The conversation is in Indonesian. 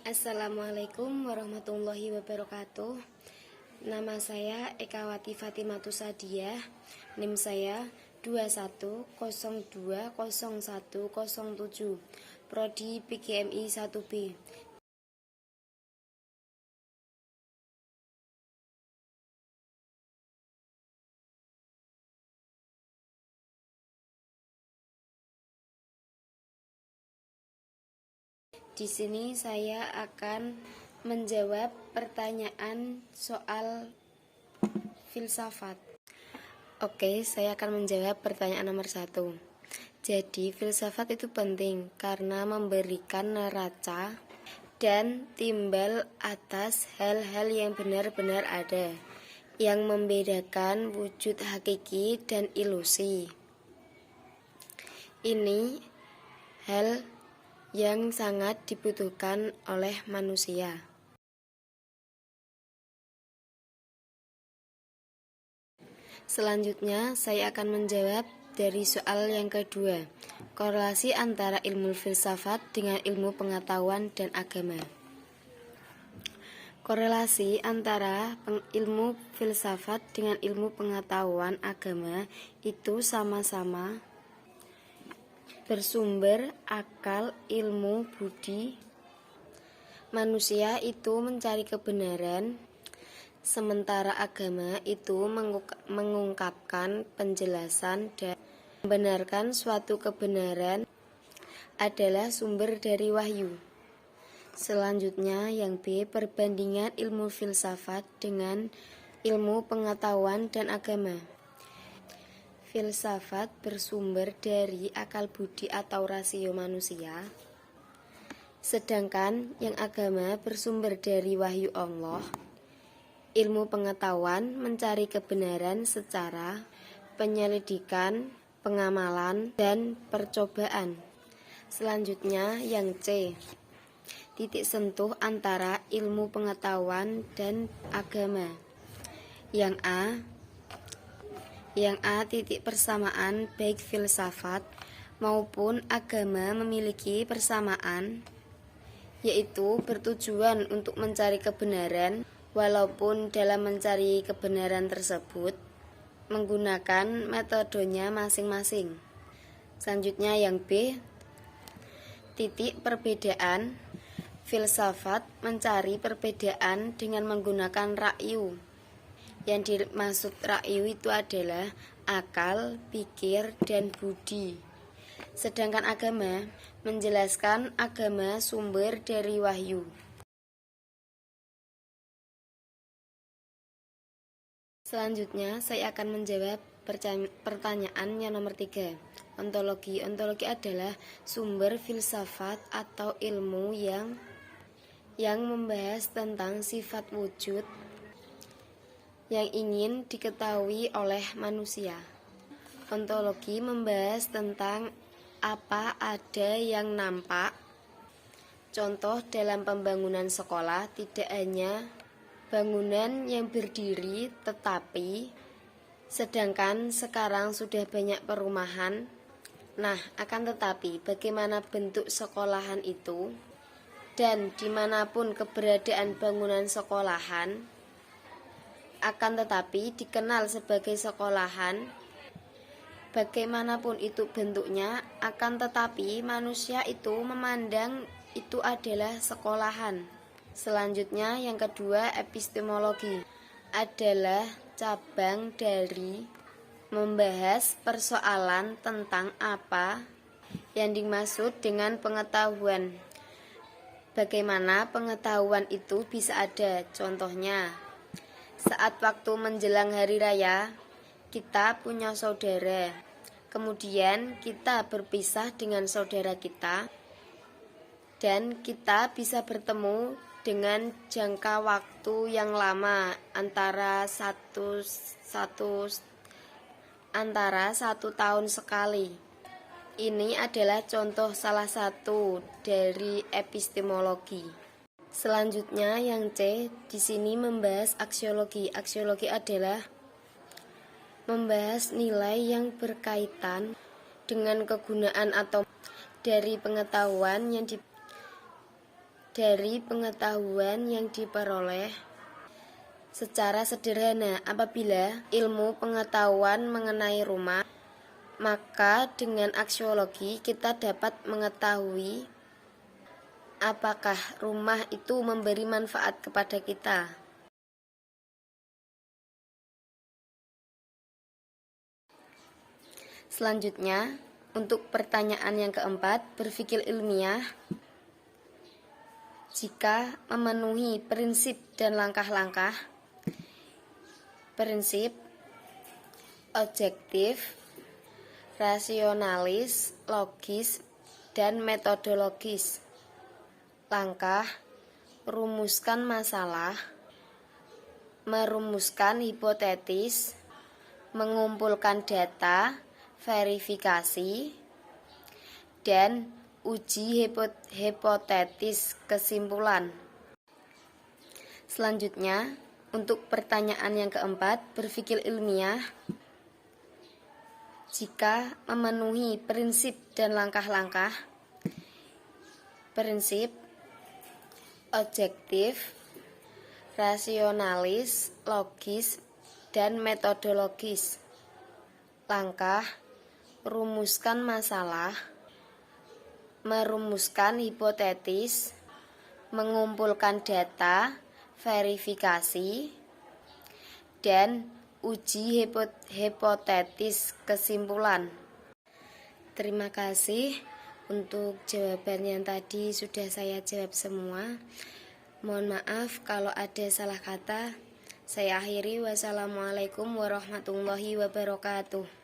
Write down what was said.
Assalamualaikum warahmatullahi wabarakatuh. Nama saya Ekawati Fatimatu Sadiah. NIM saya 21020107. Prodi PGMI 1B. Di sini saya akan menjawab pertanyaan soal filsafat. Oke, saya akan menjawab pertanyaan nomor 1. Jadi, filsafat itu penting karena memberikan neraca dan timbal atas hal-hal yang benar-benar ada, yang membedakan wujud hakiki dan ilusi. Ini hal yang sangat dibutuhkan oleh manusia. Selanjutnya, saya akan menjawab dari soal yang kedua, korelasi antara ilmu filsafat dengan ilmu pengetahuan dan agama. Korelasi antara ilmu filsafat dengan ilmu pengetahuan agama itu sama-sama bersumber akal, ilmu, budi. Manusia itu mencari kebenaran, sementara agama itu mengungkapkan penjelasan dan membenarkan suatu kebenaran adalah sumber dari wahyu. Selanjutnya yang B, perbandingan ilmu filsafat dengan ilmu pengetahuan dan agama. Filsafat bersumber dari akal budi atau rasio manusia, sedangkan yang agama bersumber dari wahyu Allah. Ilmu pengetahuan mencari kebenaran secara penyelidikan, pengamalan, dan percobaan. Selanjutnya yang C, titik sentuh antara ilmu pengetahuan dan agama. Yang A, titik persamaan baik filsafat maupun agama memiliki persamaan, yaitu bertujuan untuk mencari kebenaran, walaupun dalam mencari kebenaran tersebut menggunakan metodenya masing-masing. Selanjutnya yang B, titik perbedaan filsafat mencari perbedaan dengan menggunakan ra'yu. Yang dimaksud ra'yu itu adalah akal, pikir, dan budi. Sedangkan agama menjelaskan agama sumber dari wahyu. Selanjutnya saya akan menjawab pertanyaan yang nomor 3. Ontologi. Ontologi adalah sumber filsafat atau ilmu yang membahas tentang sifat wujud yang ingin diketahui oleh manusia. Ontologi membahas tentang apa ada yang nampak. Contoh dalam pembangunan sekolah tidak hanya bangunan yang berdiri, tetapi sedangkan sekarang sudah banyak perumahan. Nah, akan tetapi bagaimana bentuk sekolahan itu dan dimanapun keberadaan bangunan sekolahan, akan tetapi dikenal sebagai sekolahan, bagaimanapun itu bentuknya, akan tetapi manusia itu memandang itu adalah sekolahan. Selanjutnya yang kedua, epistemologi adalah cabang dari membahas persoalan tentang apa yang dimaksud dengan pengetahuan. Bagaimana pengetahuan itu bisa ada? Contohnya, saat waktu menjelang hari raya, kita punya saudara. Kemudian kita berpisah dengan saudara kita, dan kita bisa bertemu dengan jangka waktu yang lama, antara satu tahun sekali. Ini adalah contoh salah satu dari epistemologi. Selanjutnya yang C, di sini membahas aksiologi. Aksiologi adalah membahas nilai yang berkaitan dengan kegunaan atau dari pengetahuan yang Dari pengetahuan yang diperoleh secara sederhana, apabila ilmu pengetahuan mengenai rumah, maka dengan aksiologi kita dapat mengetahui apakah rumah itu memberi manfaat kepada kita. Selanjutnya, untuk pertanyaan yang keempat, berpikir ilmiah. Jika memenuhi prinsip dan langkah-langkah. Prinsip, objektif, rasionalis, logis, dan metodologis. Langkah, rumuskan masalah, merumuskan hipotesis, mengumpulkan data, verifikasi, dan uji hipotetis kesimpulan. Selanjutnya, untuk pertanyaan yang keempat, berpikir ilmiah. Jika memenuhi prinsip dan langkah-langkah. Prinsip, objektif, rasionalis, logis, dan metodologis. Langkah, rumuskan masalah, merumuskan hipotesis, mengumpulkan data, verifikasi, dan uji hipotetis kesimpulan. Terima kasih. Untuk jawaban yang tadi sudah saya jawab semua. Mohon maaf kalau ada salah kata. Saya akhiri. Wassalamualaikum warahmatullahi wabarakatuh.